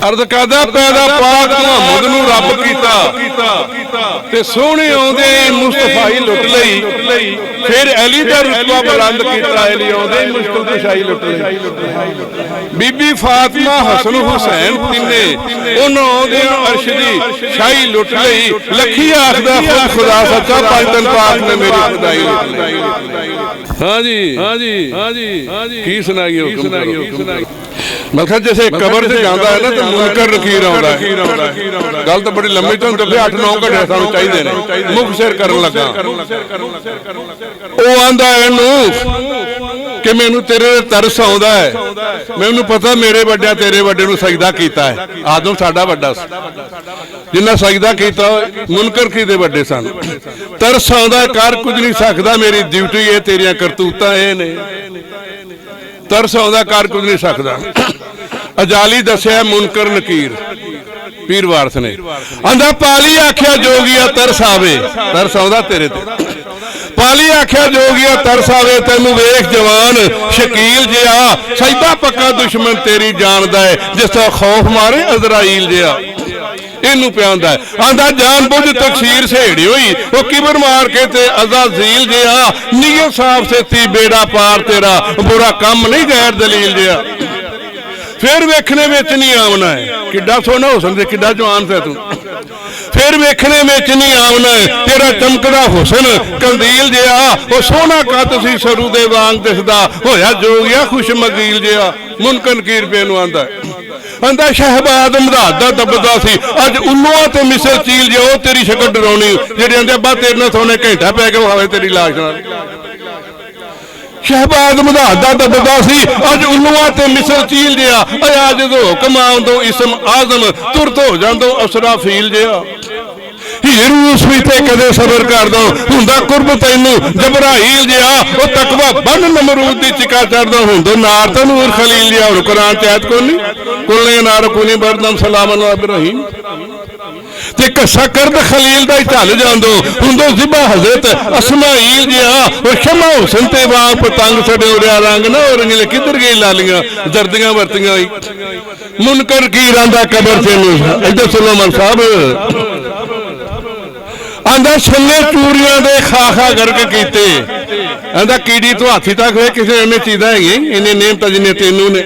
अर्ज करदा पैदा पाक मुहम्मद नूं रब कीता ते सोहणे आउंदे मुस्तफाई लुट लई फिर अली दा रुतबा बुलंद कीता अली आउंदे मुश्किल कुशाई लुट लई बीबी फातिमा हसन हुसैन तिन्ने उन्हां आउंदे अर्श दी शाही लुट लई लखी आखदा खुद खुदा सच्चा पाक पाक ने मेरी खुदाई लुट लई हाँ जी की सुनाइए मतलब जैसे कबर से जाता है ना तो मुनकर नकीर आउंदा है गल तो बड़ी लंबी तो 8-9 घंटे सानू चाहिए ने मुख सिर करन लगा ओ आंदा इहनू कि मैनू तेरे तरस आउंदा है मैनू पता मेरे वड्डा तेरे वड्डे नू सजदा कीता है आदम साडा वड्डा जिन्ना सजदा कीता मुनकर की दे वड्डे सन तरस आउंदा कर कुछ नहीं सकदा मेरी ड्यूटी है तेरियां करतूतां ए ने तरस आउंदा कर कुछ नहीं सकदा अजाली दस्या मुनकर नकीर पीर वारस ने आंदा पाली आख्या जोगिया तरस आवे तरस आउंदा तेरे ते पाली आख्या जोगिया तरस आवे तैनू वेख जवान शकील जिहा सजदा पक्का दुश्मन तेरी जानदा है जिसदा खौफ मारे अजराइल जिहा इनू प्यादा है आंदा जान बुझ तकसीर सेड़ी हुई वो किबर मार के ते अज़ाज़ील जिहा नीयत साफ से थी बेड़ा पार तेरा बुरा कम नहीं गैर दलील जिहा फिर वेखने विच नहीं आना है किड्डा सोहना हुसन ते किड्डा जवान सा तू फिर वेखने विच नहीं आना है तेरा चमकदा हुसन कंदील जिहा वो सोहना कद सी सरू दे वांग दिसदा होया जोगिया खुश मगील जिहा मुनकर नकीर पे नूं आंदा आंदा शहबाद मदाद दा दबदा सी अज उल्लूआ ते मिसर चील जे ओ तेरी शक्ल डराउणी जेड़े आंदे अब्बा तेरे नाल सोने घंटा पै के विखावे तेरी लाश नाल शहबाद मदाद दा दबदा सी अज उल्लूआ ते मिसर चील जिहा अज दो कमां दो इसम आजम तुरत हो जांदो असराफील जिहा हीर उस भी ते कदे सबर कर दो हुंदा कुर्ब तैनू जबराइल जिहा ओ तकवा बन नमरूद दी चिका चढ़दा हुंदो नार ते नूर खलील जिहा हुण कुरान च आयत कोनी कुल्ले नार कोनी बरदम सलामन इब्राहीम ते कसा करद खलील दा चल जांदो हुंदो जिबा हजरत अस्माइल जिहा ओ शमा हुसन ते वांग पतंग छड़े उड़िया रंग ना औरंगले किधर गई लालियां जर्दियां वरतियां होई मुनकर की रांदा कबर से इधर सुनो मन साहब आंदा छन्ने चूड़ियां दे खा गर्क कीते आंदा कीड़ी तो हाथी तक वे किसी इन्हें चीज़ां है इन्हें नेमत जिन्हें तेनू ने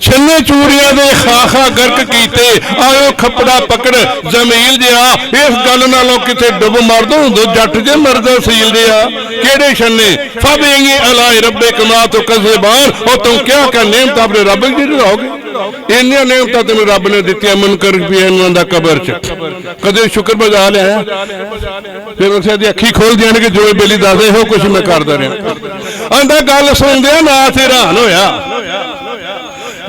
छन्ने चूड़ियां दे खा गर्क कीते आयो खपड़ा पकड़ जमील जिहा इस गल नालों किते डुब मर दो जट जे मरदा सील जिहा केड़े छन्ने सब ये अलाए रब्बे कमा तो कज़बान और तुम क्या नेमत अपने रब जी रहोगे इन्नियां नेमतां तैनूं रब ने दित्तियां मुनकर पिया दा कबर च कदे शुक्र बजा लिया फिर उसे अखी खोल दियां कि जो बेली दसदे हो कुछ मैं करदा रहा आंदा गल सुनदिया नाथ हैरान होया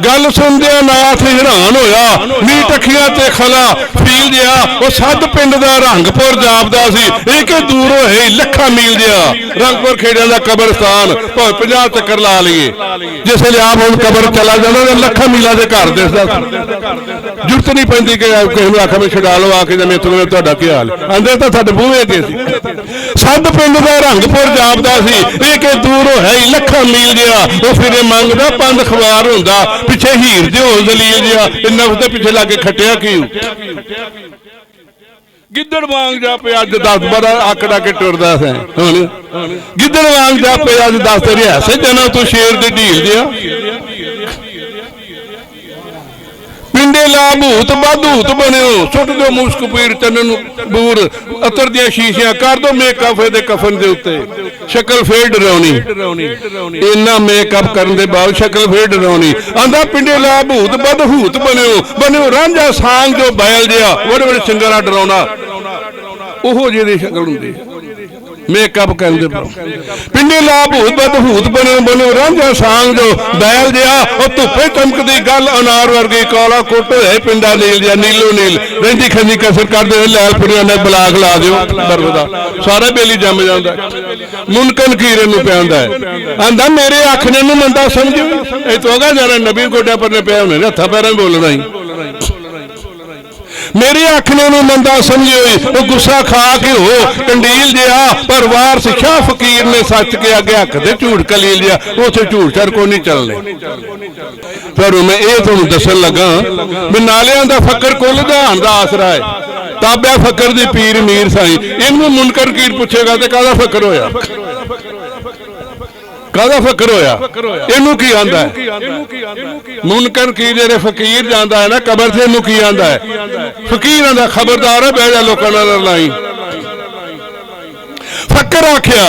गल सुनदिया नाथ हैरान होया मीट अखियां ते खला फील जिहा वो सद पिंड दा रंगपुर जापदा सी एक दूर होए लखा मील जिहा रंगपुर खेड़ियां दा कबरस्तान भावें 50 चक्कर ला लईए जिसले आप हुण कबर चला जांदा ते लखा मीलां दे घर दिसदा जरूरत नहीं पैंदी कि किसी नूं आखां मैं छड़ा लो आके ते मेरे तो तुहाडा की हाल आंदे तां साडे बूहे ते सी सद पिंड दा रंगपुर जापदा सी एक दूर होए लखा मील जिहा वो फिरे मंगदा पंद खवार हुंदा पिछे हीर दे होल दलील जिहा नफ्स दे पिछे लाके खटिया की गिद्दड़ वांग जा पे अज 10-12 आकड़ा के टुरदा है गिद्दड़ वांग जा पे अज 10 तेरे ऐसे जना तू शेर दे ढील जिहा पिंडे ला भूत बाधूत बनियो सुट दो मुश्क पीड़ चन्न बूर अतर दियां शीशियां कर दो मेकअप दे कफन दे उत्ते शक्ल फेर डराउणी इन्ना मेकअप करन दे बाद शक्ल फेर डराउणी आंदा पिंडे ला भूत बदहूत बनियो रांझा सांग जो बैल जिहा बड़े बड़े सिंगारा डराउणा ओहो जी शक्ल हुंदी मेकअप करते पिंडे ला भूत बदहूत बनो रांझा सांग जो बैल जिहा और धुप्पे चमकदी गल अनार वर्गी काला कुट होए पिंडा नील जिहा नीलो नील रहिंदी खंदी कसर करदे लैल पुड़ियां ने बलाग ला दिओ बर्फ दा सारा बेली जम जांदा मुनकर नकीर नूं पिआंदा है आंदा मेरे आखने नूं मंदा समझो ए तो होगा जरा नबी गोड्या पर ने पिया होने हत्थां पैरां बोलना ही मेरे आखने नूं मंदा समझो वो गुस्सा खा के हो कंडील जिहा पर वारस शाह फकीर ने सच के अगे हक दे झूठ कलील जिहा उसे झूठ सर को नहीं चलने पर मैं ये तुहानूं दस्सण लगा भी नालियां दा फकर कुल जहान दा आसरा है। ताबिया फकर दी पीर मीर साईं, इनू मुनकर कीर पूछेगा तो काहदा फकर होया, काहदा फकर होया, इनू की आंदा है। मुनकर कीर जेरे फकीर जांदा है ना कबर से, इनू की आंदा है, फकीर आंदा खबरदार है बह जा लोकां नाल लाई। फकर आख्या,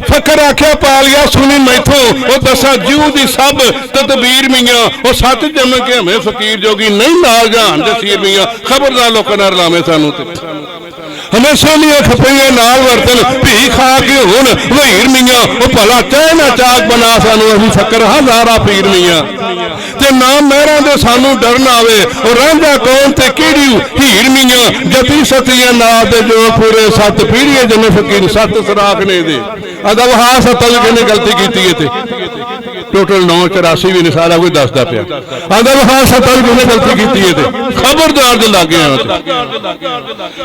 फकर आख्या पालिया सुनी मैथों वो दसा जीव दी सब तदबीर मियां वो सच जम के हमें फकीर जोगी नहीं नाल जान दसीर मियां। खबरदार लोकां नाल लावे सानू ते हमें सोनिया खपइयां नाल वर्तन भी खा के हुन वहीर मियां वो भला चाह ना चाक बना सानू अभी फकर हजारा पीर मियां ते नाम मेहरा दे सानू डर ना आवे और रांझा कौन ते केड़ी हीर मियां जती सतियां ना दे जो पूरे सत पीढ़ियां जिन्हें फकीर सत सराख ने दे अदब हाँ सतल किने गलती की है टोटल 984 भी ने सारा कोई दसदा पिया अदब हाँ सतल किने गलती की है खबरदार दे लागे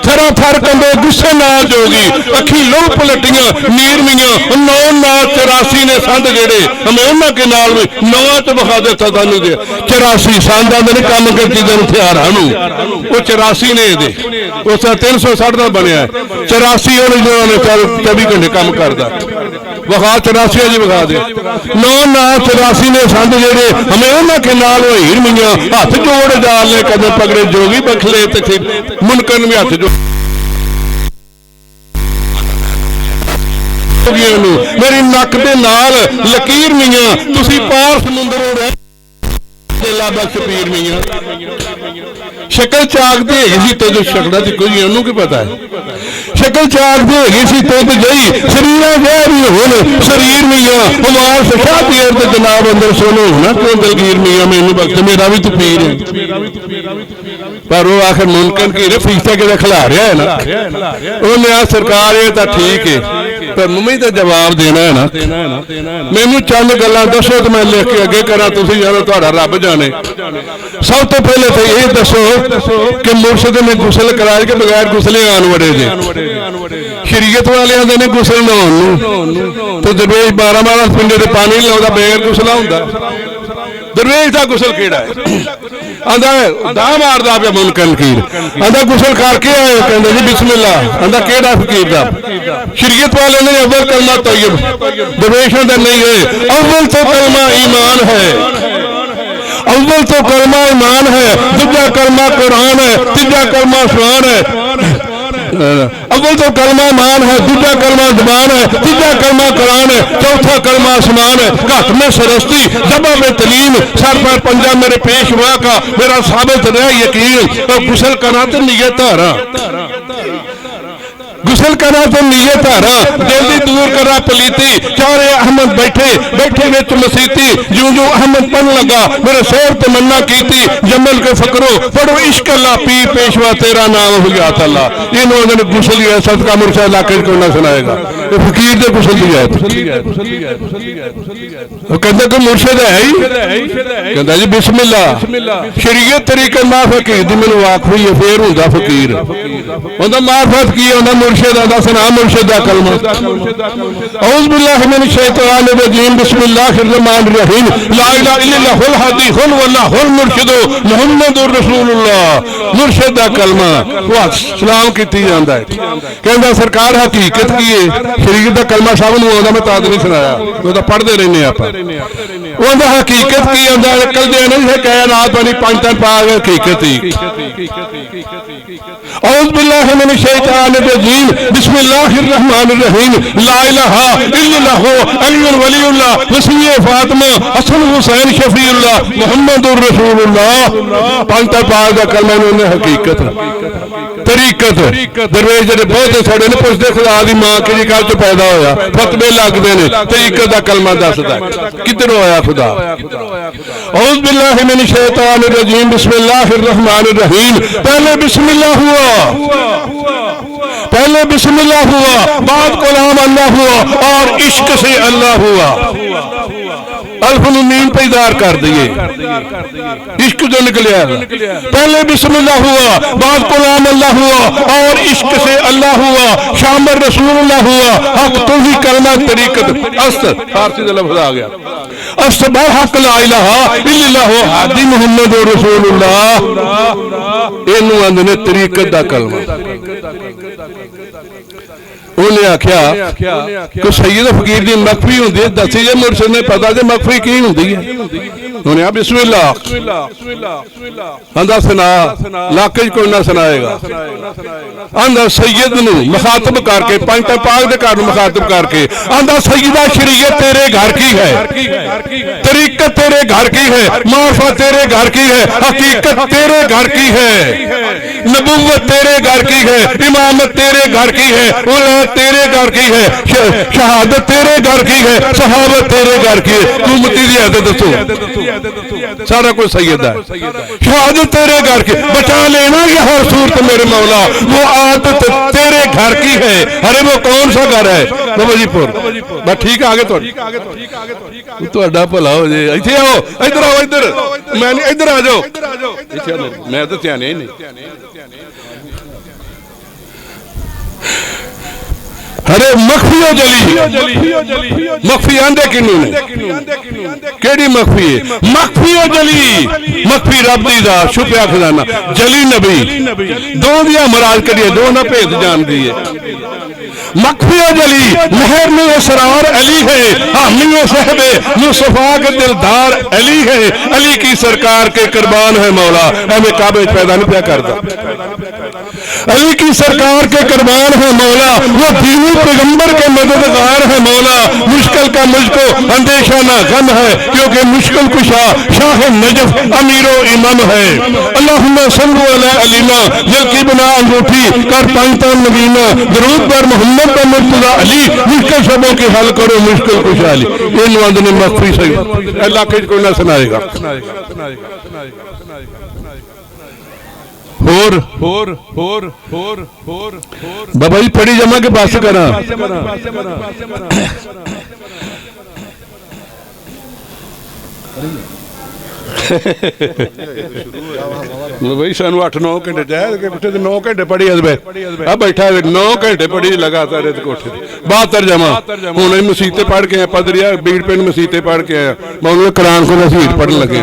थरा थर कंदे गुस्से नाल जोगी अखी लोह पलटियां मीर मियां 984 ने संद जेड़े हमें उन्हां के नाल भी नवा च बखा देता तानू दे 84 संद आंदे ने काम करती दे हथियारां नू वो 84 ने दे उस 360 दा बनया 84 उन्होंने 24 घंटे काम करदा वखा 84 जी वखा दे 984 ने संद जेड़े हमें उन्हां के नाल हीर मियां हाथ जोड़ जाल ने कदे पगड़े जोगी बखले ते मुनकर भी हाथ जोड़ मेरी नक दे नाल लकीर मियां तुसी पार समुंदरों बख्श पीर मियां शक्ल चाक दे सी तो जो शकड़ा दी कोई उन्होंने की पता है शक्ल चाक दे सी तो जई शरीर भी होन शरीर मियां हमार सखा पीर ते जनाब अंदर सोनो ना क्यों दलगीर मियां मैनू बख्श मेरा भी तो पीर है पर वो आखिर मुनकर की फीसदा कि खिला रहा है ना उन्हें आ सरकार ये तो ठीक है पर मम्मी तो जवाब देना है ना मैनू चंद गल्लां दसो तो मैं लिख के अगे करा तुसीं जानो तुहाडा रब जाने सब तो पहले तो ये दसो कि मुर्शद ने गुसल कराए के बगैर गुसले आन वड़े जे शरीयत वाले आंदे ने गुसल नहाउण तो दरवेश 12 पिंडे ते पानी नहीं लाउंदा बगैर गुसला हुंदा दरवेश का गुसल केड़ा है आंदा दा मारदा पे मुनकर कीर आंदा गुसल करके आए कहंदे जी बिस्मिल्लाह आंदा केड़ा फकीर दा शरीयत वाले ने अव्वल कलमा तय्यब दरवेश दा नहीं है अव्वल तो कलमा ईमान है अव्वल तो कलमा ईमान है दूजा कलमा कुरान है तीजा कलमा सुभान है अव्वल तो कलमा ईमान है दूजा कलमा जुबान है तीजा कलमा कुरान है चौथा कलमा आसमान है घट में सरस्ती जबा में तलीम सर पर पंजा मेरे पेशवा का मेरा साबित रहा यकीन और गुसल करा तो नियत धारा गुसल करा तो नीयत धारा दिल दी दूर करा पलीती चारे अहमद बैठे बैठे विच मसीती जो जो अहमद पढ़ लगा मेरे शोर तमन्ना कीती जमल के फकरो पढ़ो इश्क अल्लाह पी पेशवा तेरा नाम हो गया अल्लाह इन्होंने गुसल दिया सदका मुर्शद इलाके को ना सुनाएगा ये फकीर ने गुसल दिया वो कहता कि मुर्शद है ही कहता जी बिस्मिल्लाह शरीयत तरीके ना फकीर दी मैनू वाक हुई है फिर हुंदा फकीर उहदा मार्फत की है मुर्शिद दा सना मुर्शिद दा कलमा औज़ बिल्लाहि मिनश शैतानिर रजीम बिस्मिल्लाहिर रहमानिर रहीम ला इलाहा इल्लल्लाहुल हादी हुल वल्लाहुल मुर्शिद मुहम्मदुर रसूलुल्लाह मुर्शिद दा कलमा वो सलाम कीती जांदा है कहंदा सरकार हकीकत की है शरीयत दा कलमा सब नूं आंदा मैं ताद नहीं सुनाया वो तो पढ़दे रहने आपां ओंदा हकीकत की आंदा कल दे नहीं है कायनात वाली पांच तन पाक हकीकत ही औज़ बिल्लाहि मिनश शैतानिर रजीम बिस्मिल्लाहिर रहमानिर रहीम ला इलाहा इल्लल्लाहु अलियुल वलीयुल्लाह वसीय फातिमा हसन हुसैन शफीउल्लाह मुहम्मदुर रसूलुल्लाह पांच तन पाक दा कलमा ने हकीकत तरीकत दरवेश जेडे बहुत साडे ने पुछदे खुदा दी मां किहड़ी गल च पैदा होया फतवे लगदे ने तरीकत दा कलमा दसदा किधरों आया खुदा औज़ बिल्लाहि मिनश शैतानिर रजीम बिस्मिल्लाहिर रहमानिर रहीम पहले बिस्मिल्लाह हुआ पहले बिस्मिल्लाह हुआ बाद कलाम अल्लाह हुआ और इश्क से अल्लाह हुआ अल्फ नूं मीम पैदार कर दिए इश्क जो निकलिया पहले बिस्मिल्लाह हुआ बाद कलाम अल्लाह हुआ और इश्क से अल्लाह हुआ शामिल रसूलुल्लाह हुआ हक तो ही कलमा तरीकत अस्र फारसी का लफ्ज आ गया असबल हक ला इलाहा इल्लल्लाहु हादी मुहम्मद रसूलुल्लाह इनू आंदे ने तरीकत दा कलमा उन्हें आख्या कि सैयद फकीर दी मखफी हुंदी है दसी जे मुर्शिद ने पता जे मखफी की हुंदी है उन्हें बिस्मिल्लाह आंदा सुना लाके कोई ना सुनाएगा आंदा सैयद नू मुखातब करके पंच पाक दे घर नू मुखातब करके आंदा सैयदा शरीयत तेरे घर की है तरीकत तेरे घर की है मार्फत तेरे घर की है हकीकत तेरे घर की है नबुव्वत तेरे घर की है इमामत तेरे घर की है तेरे घर की है शहादत तेरे घर की है सहाबत तेरे घर की है तू मती दी आदत दसो सारा कुछ सैयद है शहादत तेरे घर की बचा लेना ये हर सूरत मेरे मौला वो आदत तेरे घर की है अरे वो कौन सा घर है बाबाजीपुर बस ठीक है आगे ਤੁਹਾਡਾ ਭਲਾ ਹੋ ਜੇ ਇੱਥੇ ਆਓ ਇੱਧਰ ਆਓ ਇੱਧਰ ਮੈਂ ਨਹੀਂ ਇੱਧਰ ਆ ਜਾਓ ਮੈਂ ਤਾਂ ਧਿਆਨੇ ਹੀ ਨਹੀਂ अरे मखफियो जली मखफी आंदे किनू ने केड़ी मखफी है मखफियो जली मखफी रब दी दा छुपया खजाना जली नबी दो दिया मराज करिए दो ना भेद जान दी है मखफियो जली महर में असरार अली है हामी साहबे मुस्तफा के दिलदार अली है अली की सरकार के कुर्बान है मौला हमें काबे पैदा नहीं पिया करता अली की सरकार के कुर्बान है मौला वो दीनी पैगंबर के मददगार है मौला मुश्किल का मुझको अंदेशा ना गम है क्योंकि मुश्किल कुशा शाह नजफ अमीरो इमाम है अल्लाहुम्मा सल्लु अला अलीमा जल की बना अंगूठी कर पांचता नबीना दरूद पर मोहम्मद पर मुर्तजा अली मुश्किल शबों के हल करो मुश्किल कुशा अली इन वंद ने मखफी सही अल्लाह के कोई ना सुनाएगा बाबा जी पढ़ी जमा के पास करा भाई सानू 8-9 घंटे चाहिए 9 घंटे पढ़ी अब बैठा 9 घंटे पढ़ी लगातार कोठे 72 जमा हूं मसीते पढ़ के आया पदरिया बीड़ पिंड मसीते पढ़ के आया मैं कुरान को नसीहत पढ़न लगे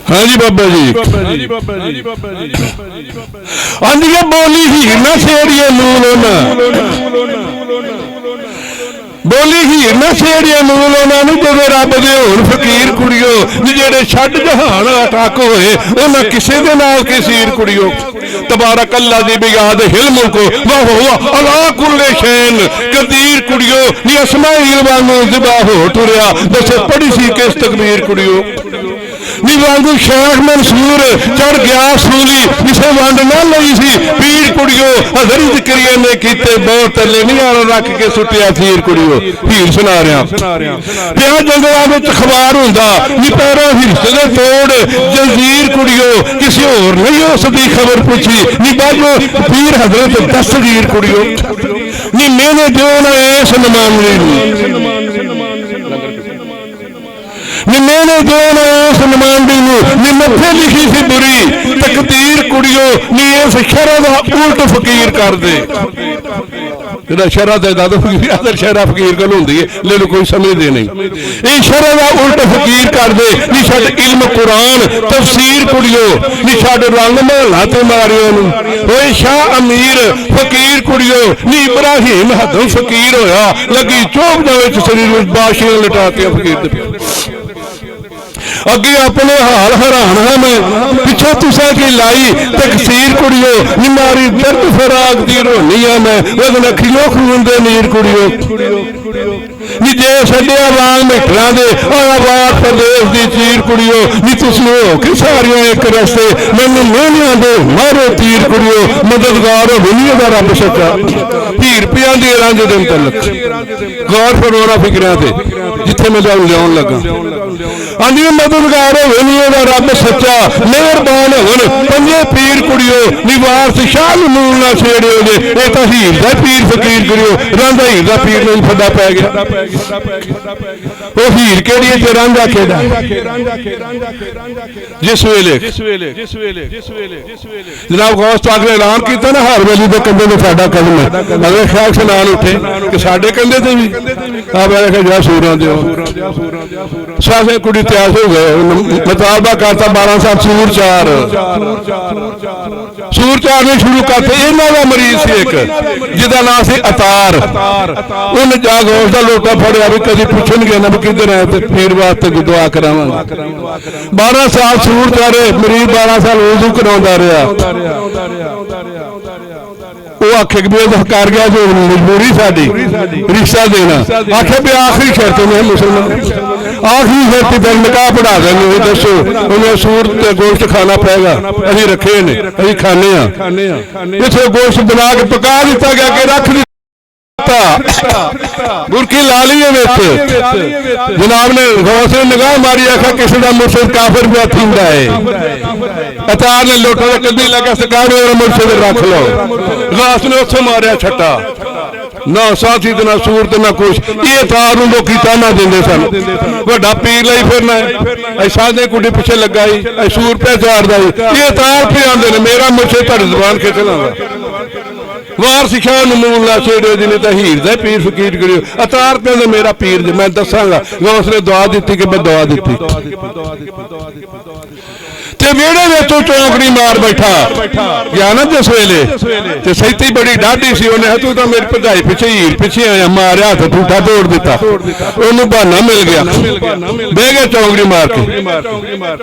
हाँ जी बाबा जी आंदिया बोली हीर ना छेड़िए मूल बोली हीर ना छेड़िए मूल उन्होंने जब रब दे होण फकीर कुड़ियो जेड़े छड्ड जहान अटक होए उन्हां किसे दे नाल कसीर कुड़ियो तबारक अल्लाह दी बियाद हिल्म को वह अला कुल्ले शैन कदीर कुड़ियो नी अस्माइल वांगू ज़िबा हो टुरिया दस पढ़ी सी किस तकबीर कुड़ियो नी वांगू शेख मंसूर चढ़ गया सूली किसे वंड ना लई सी पीर कुड़ियो हज़रत ज़िक्रिया ने कीते बहुत तले नहीं आला रख के सुटिया तीर कुड़ियो हीर सुना रहा ब्याह जंगलों में अखबार हुंदा नी पैरों हिस्से दे तोड़ जंजीर कुड़ियो किसी होर नहीं हो सकती खबर पूछी नी बाजो पीर हजरत दस्तगीर कुड़ियो नी मैंने जो ना ऐस नमामली मैंने जो नुमाइंदी नी मथे लिखी सी बुरी तकदीर कुड़ियो नी इस शरा दा उल्ट फकीर कर दे शरा शरा फकीर कल होंदी है लेकिन कोई समझते नहीं ये शरा दा उल्ट फकीर कर दे नी छड़ इल्म कुरान तफसीर कुड़ियो नी छड़ रंग महला ते मारियो ओए शाह अमीर फकीर कुड़ियो नी इब्राहिम हदों फकीर होया लगी चौक दे शरीर बाशियां लटातियां फकीर दे अगे अपने हाल हैरान है मैं पिछे तुसा की लाई तकसीर कुड़ियो निमारी दर्द फराग दी रोनी है मैं वदन अखियों खून दे नीर कुड़ियो नी जे छड्डिया वांग मिठड़ा दे आवाज प्रदेश दी चीर कुड़ियो नी तुसी हो कि सारियां एक रस्ते मैनू मेहनियां दे मारो तीर कुड़ियो मददगार हो दुनिया दा रब सच्चा हीर पियां दी रंज दिन तलक गौर फरोरा फिकरां ते जिथे मैं जाऊं लियाउण लगा ਹਾਂਜੀ मददगार होवे नी ओहदा रब सच्चा मेहरबान होवन पंजे पीर कुड़ियो निवास शाह नून ना छेड़ियो जे ये तो हीर दा पीर फकीर करियो रांझा हीर दा पीर नहीं फदा पै गया वो हीर केड़ी है ते रांझा केड़ा जिस वेले जनाब गौस पाक ने ऐलान किया ना हर वेली दे कंधे ते साडा कदम है अगर ख्याल से नाल उठे कि साडे कंधे ते भी आ मैं कहा जा सूरां दे सासे कुड़ी तैयार हो गए मुतालबा करता 12 साल सूर चार ने शुरू करते इन्हों का मरीज से एक जिदा नाम से अतार उन्हें जा गौस का लोटा फड़िया भी कभी पूछन गया ना भी किधर है तो फिर वास्ते दुआ करावांगे 12 साल सूर चारे मरीज 12 साल वजू करा रहा वो आखे भी कर गया जो मजबूरी साडी रिश्ता देना आखे भी आखिरी शर्त में मुसलमान आखिरी शर्त तक निकाह पढ़ा देंगे दसो उन्हें सूर गोश्त खाना पेगा अभी रखे ने अभी खाने इतने गोश्त बना के पका दिता गया कि रख बुरकी ला ली जनाब ने गौस ने निगाह मारी आखा किसी का मुर्शिद काफिर भी थींदा है अतार ने लोटा कदी लगा सरकार मुर्शिद रख लो गौस ने उसे मारिया छट्टा ना साथी ना सूरत ना कुछ ये तार लोग ताना देंगे सन बड़ा पीर लाई फिरना है साधे कुड़ी पिछे लगा सूर पे चारदा ये तार पे आते मेरा मुर्शिद तुहाडी ज़ुबान खिच लांगा वार सिखा नमून ला छेड़ियो जिन्हें तो हीर दे पीर फकीर करियो अतार पे मेरा पीर जे मैं दसांगा गौस ने दुआ दी कि मैं दुआ दी वेड़े विचों चौंकड़ी मार बैठा गया ना जिस वेले सैती बड़ी डाढ़ी सी उन्हें तू तो मेरी भरजाई पिछे हीर पिछे आया मारिया हथ ठूठा तोड़ दिता ओनू बहाना मिल गया बह गया चौंकड़ी मार के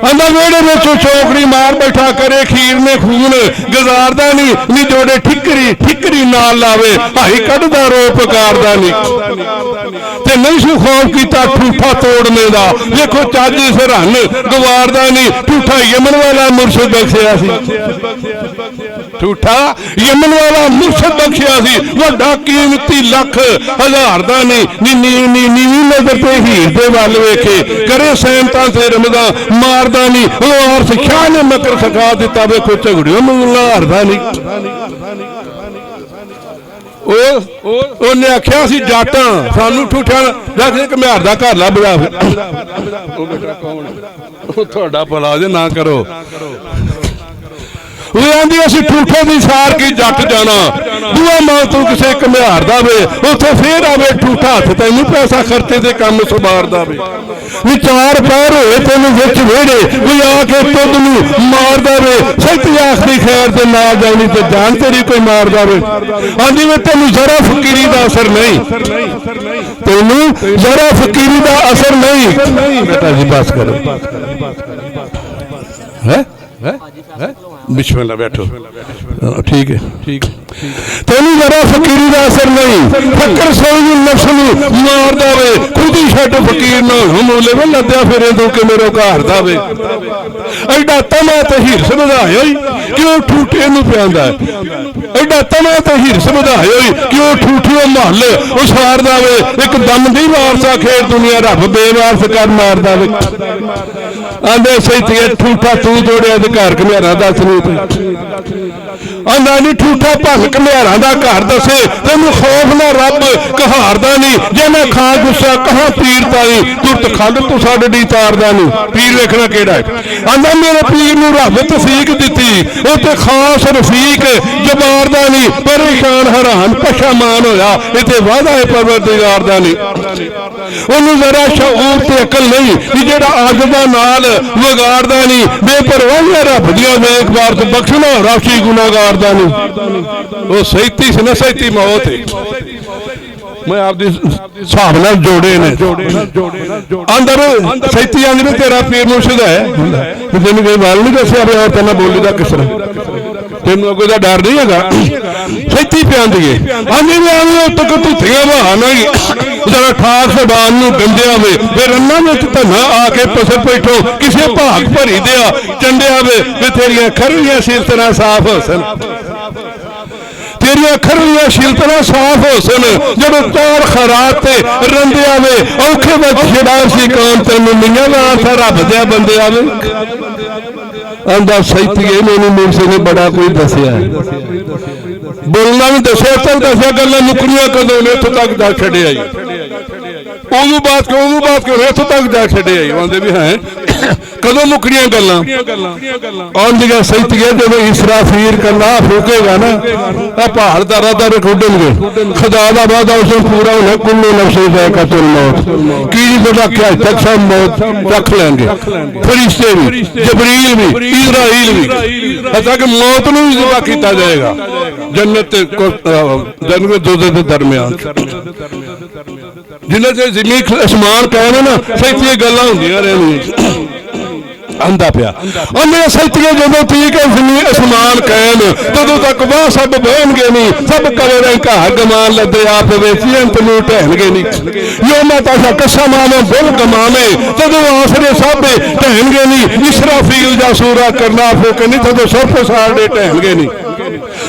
अंदर वेड़े विचों चौंकड़ी मार बैठा करे खीर ने खून गुजारदा नहीं जोड़े ठिकरी नाल लावे भाई कढ़दा रो पकारदा नहीं नहीं सू खौफ किया ठूठा तोड़ने का देखो चज सरहन गवारदा नहीं ठूठा यमन वाला मुर्शिद बख्शिया ठूठा यमन वाला मुर्शिद बख्शिया वड्डा कीमती लख हजार का नहीं नीवी नजर पे हीर दे वाल वेखे करे सैनता से रमदा मारदा नहीं और सिखा ने मकर सका दिता वेखो झगड़ियो मंगला हारदा नहीं उन्हें आख्या जट सानू ठूठा घमियार का घर लभ जा भला जे ना करो ठूठे की सार की जट जाना दुआ मां तू किसी घमियार दे उथे फिर आवे ठूठा हथ तेन पैसा खर्चे से काम संवार दे चार पैर होए तेन विच वेड़े कोई आके तुद नूं मार दे सही आखरी खैर से ना जानी तो जान तेरी कोई मार दे हाँ जी तेन जरा फकीरी का असर नहीं तेन जरा फकीरी का असर नहीं बेटा जी बस करो है बिस्मिल्लाह बैठो ठीक है तेन जरा फकीरी का असर नहीं फकर सोई नफ्स मार दे खुद ही छड़ फकीर ना मूले में लद्या फिरे तू कि मेरे घर दे एडा तना तो हिरस ਵਧਾਇਆ क्यों ठूठे प्यांदा एडा तना तो हिरस ਵਧਾਇਆ क्यों ठूठे महल उसार दे एक दम नहीं वारसा खेड़ दुनिया रब बेवारस कर मार दे आंदे सही ठूठा तू तोड़िया घर घमियारा दस आंदा नहीं ठूठा भग घमियारा का घर दसे तेन खौफ ना रब कहारदा नहीं जे मैं खा गुस्सा कहा पीर ताई तुरत खल तू साडे डी तारदा नहीं पीर वेखना केड़ा है आंदा मेरे पीर नूं रब तफीक दिती ओ ते खास रफीक जबारदा नहीं परेशान हैरान पशामान होया इते वादा है परवरदिगार दा नहीं ओनू जरा शऊर ते अकल नहीं कि जेड़ा अग दा नाल वगारदा नहीं बेपरवाही रब दियां वेख बार तो बख्शना राशि गुनाहगार दा नहीं ओ सैती से न सैती मौत है मैं आपदी हिसाब नाल जोड़े ने अंदर सैती आंदी ने तेरा पीर मुर्शिद है तेन कोई वाल नहीं दसिया भी और तेना बोली दा किस तेन अगों दा डर नहीं हैगा सैती पे आंदी है आंदी ने आंदी तक धुथियां बहाना जरा ठाक सबान नूं गंदिया वे फिर अन्ना विच धना आके पसे बैठो किसी भाग भरी दिया चंडिया वे तेरियां खरियां सिलसिला साफ हो सन ਮੇਰੀਆਂ ਅੱਖਰ ਦੀਆਂ ਸ਼ਿਲਪਾਂ ਸਾਫ਼ ਹੋ ਸਨ ਜਦੋਂ ਚਾਰ ਖਰਾਤ ਤੇ ਰੰਦੇ ਆਵੇ ਔਖੇ ਵਿੱਚ ਛਿੜਾ ਸੀ ਕੌਮ ਤੈਨੂੰ ਮੀਆਂ ਦਾ ਆਸਾ ਰੱਬ ਦੇ ਬੰਦੇ ਆਵੇ ਆਂਦਾ ਸਹਿਤੀਏ ਮੈਨੂੰ ਮੂਸੇ ਨੇ ਬੜਾ ਕੋਈ ਦੱਸਿਆ ਬੋਲਣਾ ਵੀ ਦੱਸਿਆ ਤਾਂ ਦੱਸਿਆ ਗੱਲਾਂ ਮੁੱਕਣੀਆਂ ਕਦੋਂ ਨੇ ਇੱਥੋਂ ਤੱਕ ਜਾ ਛੱਡਿਆ ਜੀ ਉਹਨੂੰ ਬਾਤ ਕਿਉਂ ਇੱਥੋਂ ਤੱਕ ਜਾ ਛੱਡਿਆ ਜੀ ਆਂਦੇ ਵੀ ਹੈ ਕਦੋਂ ਮੁੱਕਣੀਆਂ ਗੱਲਾਂ ਆਉਂਦੀਆਂ ਸਹਿਤੀਏ ਜਦੋਂ ਇਸਰਾਫੀਲ ਕੱਲਾ ਫੂਕੇਗਾ ਨਾ ਆ ਪਹਾੜ ਦਾ ਰਾਦਾ ਰਖੁੱਡਣਗੇ ਖੁਦਾ ਦਾ ਵਾਦਾ ਉਸ ਨੂੰ ਪੂਰਾ ਹੋਣਾ ਕੁੱਲੂ ਨਫਸੇ ਜ਼ਾਇਕਾਤੁਲ ਮੌਤ ਕੀ ਬੜਾ ਕਿਆ ਤੱਕ ਸਭ ਮੌਤ ਰੱਖ ਲੈਣਗੇ ਫਰਿਸ਼ਤੇ ਵੀ ਜਬਰੀਲ ਵੀ ਇਜ਼ਰਾਈਲ ਵੀ ਹੱਥਾਂ ਕਿ ਮੌਤ ਨੂੰ ਵੀ ਜ਼ਿਬਾ ਕੀਤਾ ਜਾਏਗਾ ਜੰਨਤ ਜੰਨਤ ਦੋਜ਼ਖ ਦੇ ਦਰਮਿਆਨ ਜਿਨ੍ਹਾਂ ਤੇ ਜ਼ਮੀਨ ਅਸਮਾਨ ਕਾਇਮ ਨਾ ਸਹਿਤੀਏ ਗੱਲਾਂ ਹੁੰਦੀਆਂ ਰਹਿਣੀਆਂ ਆਂਦਾ ਪਿਆ ਉਹਨੇ ਸਹਿਤੀਏ ਜਦੋਂ ਠੀਕ ਹੈ ਜ਼ਮੀਨ ਅਸਮਾਨ ਕਾਇਮ ਤਦੋਂ ਤੱਕ ਵਾਹ ਸਭ ਬਹਿਣਗੇ ਨਹੀਂ ਸਭ ਕਰੇ ਘਾਹ ਗਮਾਨ ਲੱਦੇ ਆਪ ਵੇਚੀਆਂ ਤੈਨੂੰ ਢਹਿਣਗੇ ਨਹੀਂ ਯੋ ਮੈਂ ਤਾਂ ਕਸਾ ਮਾਵੇਂ ਬੁੱਲ ਗਮਾਵੇਂ ਤਦੋਂ ਆਸਰੇ ਸਭ ਢਹਿਣਗੇ ਨਹੀਂ ਇਸਰਾਫੀਲ ਦਾ ਸੂਰਾ ਕਰਨਾ ਫੋਕੇ ਨਹੀਂ ਤਦੋਂ ਸਭ ਸਾਡੇ ਢਹਿਣਗੇ ਨਹੀਂ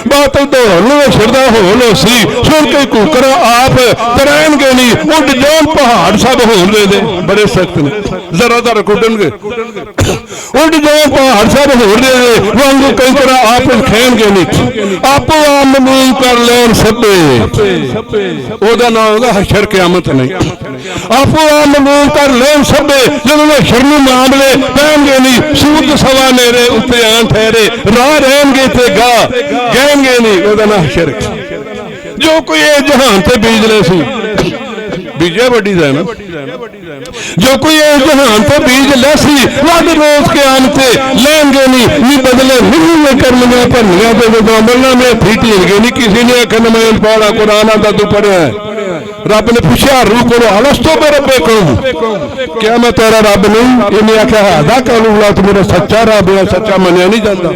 ਬਾਤ ਦੌੜਨ ਛਿੜਦਾ ਹੋਲ ਸੀ ਸੁਣ ਕੇ ਕੂਕਰ ਆਪ ਤਰੈਣਗੇ ਨਹੀਂ ਉੱਡ ਜਾਣ ਪਹਾੜ ਸਭ ਹੋਣ ਦੇ ਬੜੇ ਸਖਤ ਨੇ ਜ਼ਰਾ ਜ਼ਰਾ ਕੁੱਟਣਗੇ ਉੱਡ ਜਾਣ ਪਹਾੜ ਸਭ ਹੋਣ ਦੇ ਵਾਂਗੂ ਕਈ ਤਰ੍ਹਾਂ ਆਪ ਖੇਣਗੇ ਨਹੀਂ ਆਪੋ ਆਪ ਮਮੂਨ ਕਰ ਲੈਣ ਸਭੇ ਉਹਦਾ ਨਾਮ ਉਹਦਾ ਹਸ਼ਰ ਕਿਆਮਤ ਨਹੀਂ ਆਪੋ ਆਪ ਮਮੂਨ ਕਰ ਲੈਣ ਸਭੇ ਜਦੋਂ ਹਸ਼ਰ ਨੂੰ ਮਾਮਲੇ ਪੈਣਗੇ ਨਹੀਂ ਸੂਦ ਸਵਾ ਨੇਰੇ ਉੱਤੇ ਆਣ ਠਹਿਰੇ ਰਾਹ ਰਹਿਣਗੇ ਤੇ ਗਾਹ ਗਹਿਣਗੇ ਨਹੀਂ ਉਹਦਾ ਨਾਮ ਹਸ਼ਰ ਜੋ ਕੋਈ ਇਹ ਜਹਾਨ ਤੇ ਬੀਜ ਲੈ ਸੀ ਬੀਜਿਆ ਵੱਡੀ ਦਾ ਨਾ ਜੋ ਕੋਈ ਇਸ ਜਹਾਨ ਤੇ ਬੀਜ ਲੈ ਸੀ ਵੱਧ ਰੋਜ਼ ਕਿਆਮ ਤੇ ਲੈਣਗੇ ਨਹੀਂ ਬਦਲੇ ਨਹੀਂ ਕਰਨੀਆਂ ਭੰਨੀਆਂ ਤੇ ਜਦੋਂ ਅਮਲਨਾ ਮੇ ਫੀਟੀਣਗੇ ਨਹੀਂ ਕਿਸੇ ਨੇ ਆਖਿਆ ਮੈਂ ਪੜ੍ਹਾ ਕੁਰਾਨ ਦਾ ਤੂੰ ਪੜ੍ਹਿਆ ਰੱਬ ਨੇ ਪੁੱਛਿਆ ਰੂਹ ਕੋਲ ਅਲਸਤੋ ਬੇ ਰੱਬਿਕੁਮ ਕਿਆ ਮੈਂ ਤੇਰਾ ਰੱਬ ਨਹੀਂ ਇਹਨੇ ਆਖਿਆ ਹਾਦਾ ਕਲੂਲਾ ਤੂੰ ਮੇਰਾ ਸੱਚਾ ਰੱਬ ਹੈ ਸੱਚਾ ਮੰਨਿਆ ਨਹੀਂ ਜਾਂਦਾ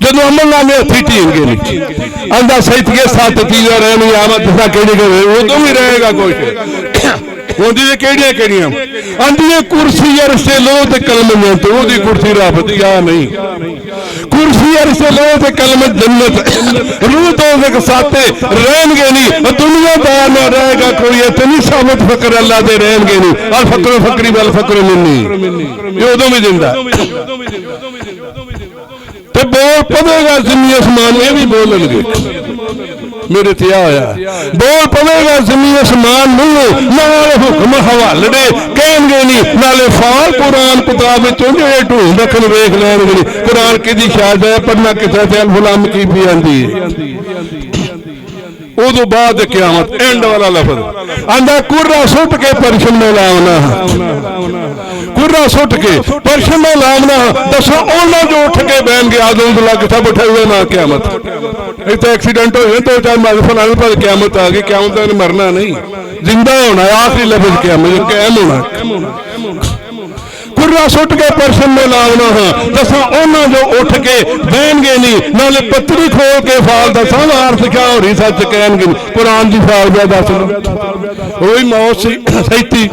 ਜਦੋਂ ਅਮਲਨਾਮੇ ਹੱਥੀ ਢੀਂਗੇ ਨਹੀਂ ਆਂਦਾ ਸਹਿਤੀਏ ਸੱਤ ਚੀਜ਼ਾਂ ਰਹਿਣੀਆਂ ਆਵਾਂ ਤੁਸਾਂ ਕਿਹੜੀ ਕਰੇ ਉਦੋਂ ਵੀ ਰਹੇਗਾ ਕੁਛ ਹੁੰਦੀ ਨੇ ਕਿਹੜੀਆਂ ਆਂਦੀ ਕੁਰਸੀ ਅਰਸੇ ਲੋਹ ਤੇ ਕਲਮ ਤੇ ਉਹਦੀ ਕੁਰਸੀ ਰੱਬ ਦੀ ਆ ਨਹੀਂ ਕੁਰਸੀ ਅਰਸੇ ਲੋਹ ਤੇ ਕਲਮ ਜੰਨਤ ਰੂਹ ਦੋਜ਼ਖ ਸਾਤੇ ਰਹਿਣਗੇ ਨਹੀਂ ਦੁਨੀਆਦਾਰ ਨਾ ਰਹੇਗਾ ਕੋਈ ਇੱਥੇ ਨਹੀਂ ਸਾਬਤ ਫਕਰ ਅੱਲਾ ਦੇ ਰਹਿਣਗੇ ਨਹੀਂ ਅਲ ਫਕਰ ਫਕਰੀ ਵਲ ਫਕਰ ਮਿੰਨੀ ਇਹ ਉਦੋਂ ਵੀ ਦਿੰਦਾ ਤੇ ਬੋਲ ਪਵੇਗਾ ਜ਼ਮੀਨ ਅਸਮਾਨ ਇਹ ਵੀ ਬੋਲਣਗੇ ਮੇਰੇ ਤੇ ਆ ਹੋਇਆ ਬੋਲ ਪਵੇਗਾ ਜ਼ਮੀਨ ਅਸਮਾਨ ਨੂੰ ਨਾਲ ਹੁਕਮ ਹਵਾਲੜੇ ਕਹਿਣਗੇ ਨਹੀਂ ਨਾਲੇ ਫਾਲ ਕੁਰਾਨ ਕਿਤਾਬ ਵਿੱਚੋਂ ਜਿਹੜੇ ਢੂੰਡ ਰੱਖਣ ਵੇਖ ਲੈਣਗੇ ਕੁਰਾਨ ਕਿਹਦੀ ਸ਼ਾਇਦ ਹੈ ਪੜਨਾ ਕਿੱਥੇ ਤੇ ਗੁਲਾਮ ਕੀ ਵੀ ਆਂਦੀ ਹੈ ਉਦੋਂ ਬਾਅਦ ਕਿਆਮਤ ਐਂਡ ਵਾਲਾ ਲਫ਼ਜ਼ ਆਂਦਾ ਕੁर्रा ਸੁੱਟ ਕੇ ਪਰਸ਼ਮ ਨੇ ਲਾਉਣਾ ਕੁर्रा ਸੁੱਟ ਕੇ ਪਰਸ਼ਮ ਨੇ ਲਾਉਣਾ ਦੱਸੋ ਉਹਨਾਂ ਜੋ ਉੱਠ ਕੇ ਬਹਿਣਗੇ ਆਦਮ ਤੋਂ ਲੱਗ ਸਭ ਉੱਠੇ ਹੋਏ ਨਾ ਕਿਆਮਤ ਇੱਥੇ ਐਕਸੀਡੈਂਟ ਹੋਏ ਦੋ ਚਾਰ ਮਾਜ਼ਫਲਾਂ ਨੂੰ ਪਰ ਕਿਆਮਤ ਆ ਗਈ ਕਿਆਮਤ ਨੇ ਮਰਨਾ ਨਹੀਂ ਜ਼ਿੰਦਾ ਹੋਣਾ ਆਖਰੀ ਲਫ਼ਜ਼ ਕਿਆਮਤ ਕਾਇਮ ਹੋਣਾ ਕੁर्रा ਸੁੱਟ ਕੇ ਪਰਸ਼ਮ ਨੇ ਲਾਉਣਾ ਹਾਂ ਦੱਸਾਂ ਉਹਨਾਂ ਜੋ ਉੱਠ ਕੇ ਬਹਿਣਗੇ ਨਹੀਂ ਨਾਲੇ ਪੱਤਰੀ ਖੋਲ ਕੇ ਫਾਲ ਦੱਸਾਂ ਵਾਰ ਸਿਖਾ ਹੋਰੀ ਸੱਚ ਕਹਿਣਗੇ ਕੁਰਾਨ ਦੀ ਫਾਲ ਜਾ ਦੱਸ ਲਓ ਉਹੀ ਮੌਤ ਸੀ ਸਹਿਤੀ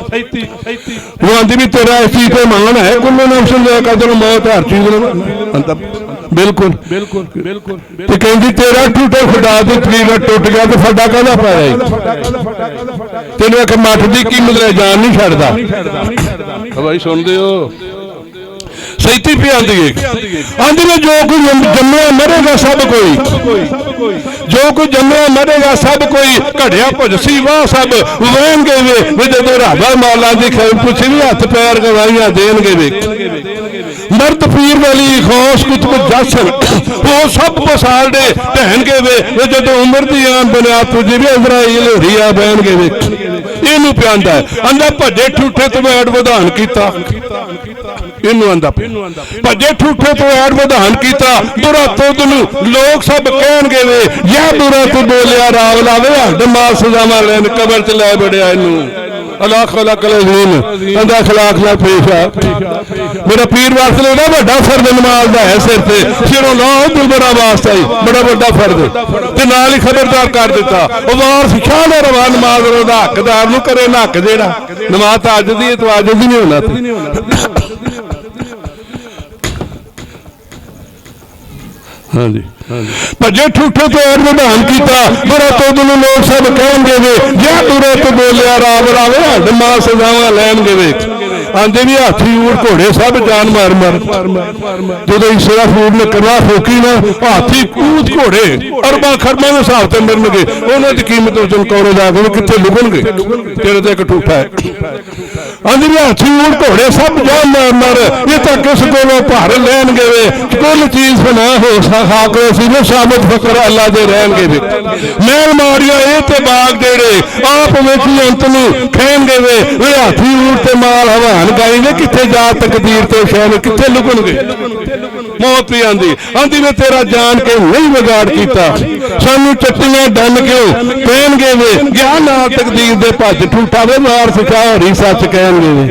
ਉਹ ਆਂਦੀ ਵੀ ਤੇਰਾ ਇਸ ਚੀਜ਼ ਤੇ ਮਾਣ ਹੈ ਕੁੱਲੂ ਨਫਸ ਜ਼ਾਇਕਾਤੁਲ ਮੌਤ ਹਰ ਚੀਜ਼ ਨੂੰ ਬਿਲਕੁਲ ਤੇ ਕਹਿੰਦੀ ਤੇਰਾ ਟੁੱਟੇ ਖੁਦਾ ਦੀ ਤਕਦੀਰ ਟੁੱਟ ਗਿਆ ਤੇ ਸਾਡਾ ਕਾਹਦਾ ਪਾਇਆ ਤੈਨੂੰ ਇੱਕ ਮੱਠ ਦੀ ਕੀਮਤ ਲੈ ਜਾਨ ਨਹੀਂ ਛੱਡਦਾ ਭਾਈ ਸੁਣਦੇ ਹੋ ਸਹਿਤੀ ਪੀ ਆਂਦੀ ਨੇ ਜੋ ਕੋਈ ਜੰਮਿਆ ਮਰੇਗਾ ਸਭ ਕੋਈ ਜੋ ਕੋਈ ਜੰਮਿਆ ਮਰੇਗਾ ਸਭ ਕੋਈ ਘੜਿਆ ਭੁਜਸੀ ਵਾਹ ਸਭ ਵਹਿਣਗੇ ਵੇ ਜਦੋਂ ਰਾਬਾ ਮਾਲਾ ਦੀ ਖੈਰ ਪੁੱਛੀ ਵੀ ਹੱਥ ਪੈਰ ਗਵਾਈਆਂ ਦੇਣਗੇ ਵੇ ਮਰਦ ਪੀਰ ਵਾਲੀ ਖੌਸ ਕੁਤਬ ਜਸਨ ਉਹ ਸਭ ਪਸਾਲਦੇ ਢਹਿਣਗੇ ਵੇ ਜਦੋਂ ਉਮਰ ਦੀ ਆਨ ਬੁਨਿਆਦ ਤੁਝੇ ਵੀ ਇਜ਼ਰਾਈਲ ਹੋਰੀਆ ਬਹਿਣਗੇ ਵੇ ਇਹਨੂੰ ਪਿਆਂਦਾ ਆਂਦਾ ਭੱਜੇ ਠੂਠੇ ਤੋਂ ਐਡ ਵਧਾਨ ਕੀਤਾ ਇਹਨੂੰ ਆਂਦਾ ਭੱਜੇ ਠੂਠੇ ਤੋਂ ਐਡ ਵਧਾਨ ਕੀਤਾ ਬੁਰਾ ਤੁਧ ਨੂੰ ਲੋਕ ਸਭ ਕਹਿਣਗੇ ਵੇ ਯਾ ਬੁਰਾ ਤੂੰ ਬੋਲਿਆ ਰਾਵ ਲਾਵੇ ਹੱਦ ਮਾਲ ਸਜ਼ਾਵਾਂ ਲੈਣ ਕਬਰ ਚ ਲੈ ਬੜਿਆ ਇਹਨੂੰ ਅਲਾ ਖਲਕ ਅਜ਼ੀਮ ਆਂਦਾ ਅਖਲਾਕ ਨਾਲ ਪੇਸ਼ ਆ ਮੇਰਾ ਪੀਰ ਵਾਸਤੇ ਉਹਦਾ ਵੱਡਾ ਫਰਜ਼ ਨਮਾਜ਼ ਦਾ ਹੈ ਸਿਰ ਤੇ ਸਿਰੋਂ ਲਾ ਦੁਲਬਰਾ ਵਾਸਤਾ ਹੀ ਬੜਾ ਵੱਡਾ ਫਰਜ਼ ਤੇ ਨਾਲ ਹੀ ਖਬਰਦਾਰ ਕਰ ਦਿੱਤਾ ਉਹ ਵਾਰਸ ਸ਼ਾਹ ਦਾ ਰਵਾ ਨਮਾਜ਼ ਦਾ ਹੱਕਦਾਰ ਨੂੰ ਕਰੇ ਨਾ ਹੱਕ ਜਿਹੜਾ ਨਮਾਜ਼ ਤਾਂ ਅੱਜ ਦੀ ਹੈ ਤੂੰ ਅੱਜ ਦੀ ਨਹੀਂ ਹੋਣਾ हाँ जी भजे ठूठे तो विधान किया बुरा तुद लोग सब कहेंगे वे जे बुरे तो बोलिया राम रावे हद मां सजावा लैनगे वे आंदे भी हाथी ऊट घोड़े सब जान मार मार जो इसरा फूड ने करवा फूकी ना हाथी ऊट घोड़े अरबा खरबा के हिसाब से मरनगे उन्होंने की कीमत चमकौरे जाके कितने लुभणगे तेरे तो एक ठूठा है आंदे भी हाथी ऊट घोड़े सब जान मार मार ये तो किस को भार लैनगे वे कुल चीज बना हो खाके साबित फकर अल्लाह दे रहनगे वे महल मारिया ये ते बाग जेड़े आप वेखी अंत नूं खैनगे वे हाथी ऊट ते माल हवान गाएंगे किथे जा तकदीर ते शैन किथे लुकणगे मौत भी आंदी आंदी ने तेरा जान के नहीं बिगाड़ कीता सानू चट्टियां डन क्यों कहणगे वे गया नाल तकदीर दे भज ठूठा वे मार सचा होरी सच कहणगे वे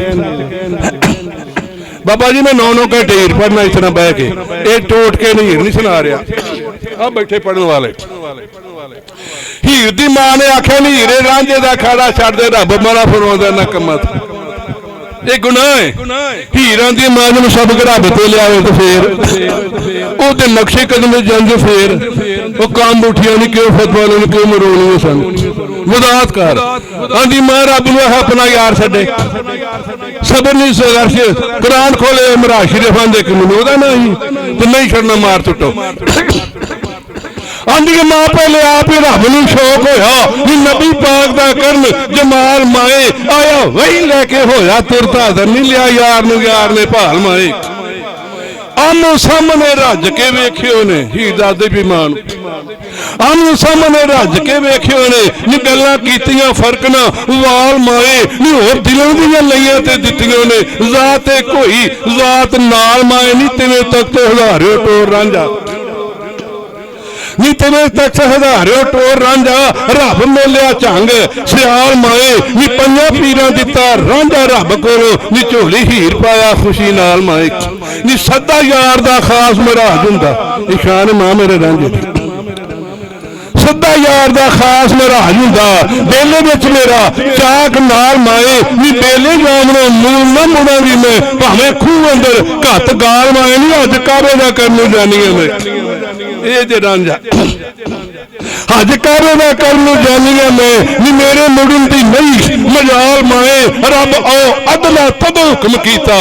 बाबा जी मैं 9-9 घंटे हीर पढ़ना इतना बह के ये टोट के हीर नहीं सुना रहा अब बैठे पढ़ने वाले हीर दी मां ने आख्या नहीं हीरे रांझे दा खाड़ा छड़ दे रब मारा फरमांदा ना कम्मा ये गुनाह है हीरां दी मां नूं सबक रब ते लियावे तो फिर ओदे नक्शे कदम जंज फिर वो काम उठिया नहीं क्यों फतवा ने क्यों मरोनी सन मुदात कर आंदी मां रब नूं अपना यार छड्डे सबर नहीं संघर्ष कुरान खोले मरा शरीफां दे कानून ओदा नहीं ते नहीं छड़ना मार टुटो आंदी मां पहले आप ही रब नूं शौक होया कि नबी पाक दा करन जमाल माए आया वही लेके होया तुरता दर नहीं लिया यार ने भाल माए आमो सामने रज के वेख्यो ने हीर दादे भी मान आमो सामने रज के वेख्यो ने नी गल्लां कीतियां फर्क ना वाल माए नी होर दिलों दियां लईयां ते दित्तियां ने जात कोई जात नाल माए नी तिवें तक तो हजारियों टोर रांझा नी तेरे तक हजारियों टोर रांझा रब मेलिया झंग सियाल माए नी पंजा पीरा दिता रांझा रब कोलों नी झोली हीर पाया खुशी नाल माए नी सदा यार दा खास मराज हुंदा निशान मां मेरे रांझे सदा यार दा खास मराज हुंदा बेले विच मेरा चाक नाल माए नी बेले जामनो मूल ना मुड़ांगी मैं भावें खूह अंदर घत गाल माए नी अज काबे दा करनू जानी है मैं ये जे रांझा हज काबे दा करनू जानी है मैं नी मेरे मुड़न दी नहीं मजाल माए रब आओ अदला तद हुक्म कीता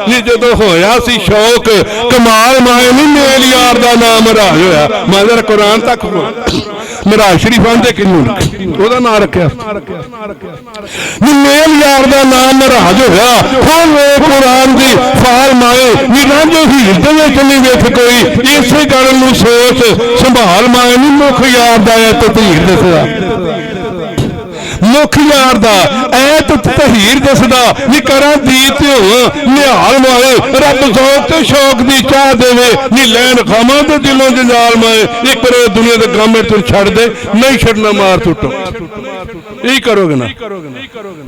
नी जदों होया सी शौक कमाल माए नी मेल यार दा नाम राज होया मैं जरा कुरान तक मराज शरीफां दे कानून ओदा नाम रखया नी मेल यार दा नाम मराज होया खोल वे कुरान दी फाल माए नी रांझे हीर दे विच नहीं वेख कोई इसे गल नूं सोच संभाल माए नी मुख यार दा तहीर दसदा मुख यार दा ऐत तहीर दसदा नी करा दीत हो निहाल माए रब शौक ते शौक दी चाह देवे नी लैन खामा ते दिलों जंजाल माए एक बार दुनिया दे गामे तू छड़ दे नहीं छड़ना मार टुटो यही करोगे ना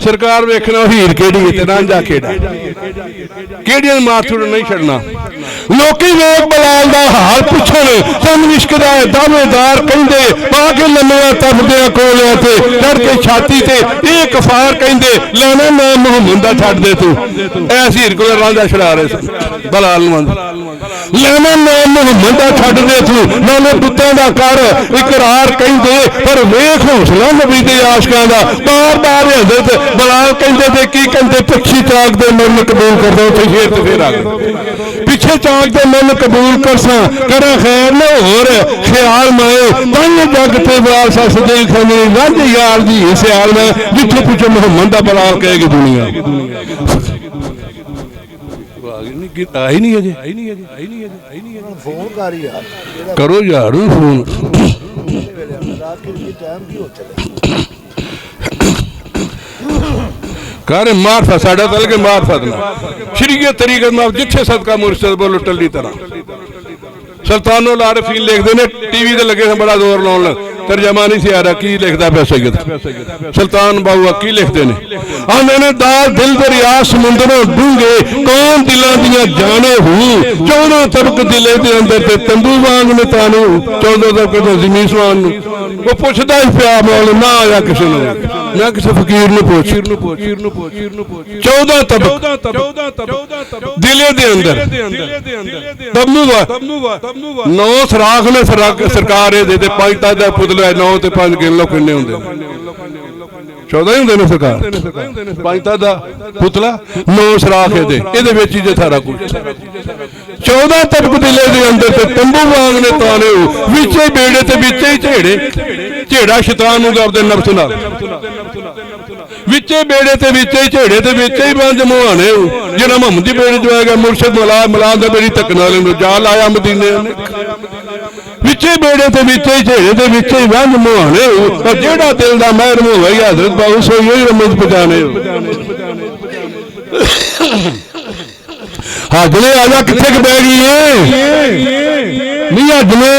सरकार वेखना हीर केड़ी है ते रांझा केड़ा केड़ियां मार टुट नहीं छड़ना लोकी वेख बलाल दा हाल पुछण तन इश्क दा दावेदार कहंदे पाके लम्मिया तपदियां कोलियां ते चढ़ के छाती ते एक कफार कहंदे लेना नाम मुहम्मद दा छड्ड दे तू ऐस हीर कोल रांझा छड़ा रहे सन बलाल मंद लेना नाम मुहम्मद दा छड्ड दे तू नाले कुत्तियां दा कर इकरार कहंदे पर वेख हौसला नबी दे आशिकां दा बार बार हजरत बलाल कहंदे ते की कहंदे पक्षी चाक दे मन कबूल कर दो ते शेर ते फिर आ गए पिछे चाक दे मन कबूल करसा करा खैर न होर ख्याल माए पंज जग ते बाल सस दे खने रांझे यार दी सियाल में जिथे पूछो मुहम्मद दा बलाल कहेगी दुनिया आई नहीं अजे फोन कर यार करो यार फोन कर मार्फत साडा तल के मार्फत ना शरीयत तरीकत माफ जिथे सदका मुर्शद बोलो टल्ली तरह सुल्तानुल आरिफीन लिखते ने टीवी ते लगे बड़ा जोर लाउन तर्जमा नहीं सी आ रहा की लिखता पिया सैयद सुल्तान बाबू की लिखते ने आंदे ने दाल दिल दरिया समुंदरों डूंगे कौन दिलों दियां जाने हूं 14 तबक दिले दे अंदर ते तंबू वांग ने तानू 14 तबक तो जमीन समान वो पुछदा ही पिया मौल ना आया किसी ने ਮੈਂ ਕਿਸੇ ਫਕੀਰ ਨੂੰ ਪੁੱਛ 14 ਤਬਕ ਦਿਲੇ ਦੇ ਅੰਦਰ ਤੰਬੂ 9 ਸਰਾਖ ਨੇ ਸਰਕਾਰ ਇਹ ਦੇ 5 ਤੱਕ ਦਾ ਪੁਤਲਾ 9 ਤੇ 5 ਗਿਣ ਲਓ ਕਿੰਨੇ ਹੁੰਦੇ 14 ਹੀ ਹੁੰਦੇ ਨੇ ਸਰਕਾਰ 5 ਤੱਕ ਦਾ ਪੁਤਲਾ 9 ਸਰਾਖ ਇਹਦੇ ਵਿੱਚ ਹੀ ਜੇ ਸਾਰਾ ਕੁਝ 14 ਤਬਕ ਦਿਲੇ ਦੇ ਅੰਦਰ ਤੇ ਤੰਬੂ ਵਾਂਗ ਨੇ ਤਾਨੇ ਵਿੱਚੇ ਬੇੜੇ ਤੇ ਵਿੱਚੇ ਹੀ ਝੇੜੇ ਝੇੜਾ ਸ਼ੈਤਾਨ ਨੂੰ ਆਪਦੇ ਨਫਸ ਨਾਲ ਵਿੱਚੇ ਬੇੜੇ ਤੇ ਵਿੱਚੇ ਹੀ ਝੇੜੇ ਤੇ ਵਿੱਚੇ ਹੀ ਬੰਦ ਮੁਹਾਣੇ ਜਿਹੜਾ ਮੁਹੰਮਦ ਦੀ ਬੇੜੇ ਚ ਆਏਗਾ ਮੁਰਸ਼ਿਦ ਮਲਾ ਦਾ ਮੇਰੀ ਧੱਕ ਨਾਲ ਨੂੰ ਜਾ ਲਾਇਆ ਮਦੀਨੇ ਨੇ ਵਿੱਚੇ ਬੇੜੇ ਤੇ ਵਿੱਚੇ ਹੀ ਝੇੜੇ ਤੇ ਵਿੱਚੇ ਹੀ ਬੰਦ ਮੁਹਾਣੇ ਪਰ ਜਿਹੜਾ ਦਿਲ ਦਾ ਮਹਿਰਮ ਹੋਵੇ ਹਜ਼ਰਤ ਬਾਬੂ ਸੋਈ ਹੋਈ ਰਮਜ਼ ਪਛਾਣੇ ਹਾਜਲੇ ਆ ਜਾ ਕਿੱਥੇ ਕਿ ਬਹਿ ਗਈ ਏ ਨਹੀਂ ਹਾਜਲੇ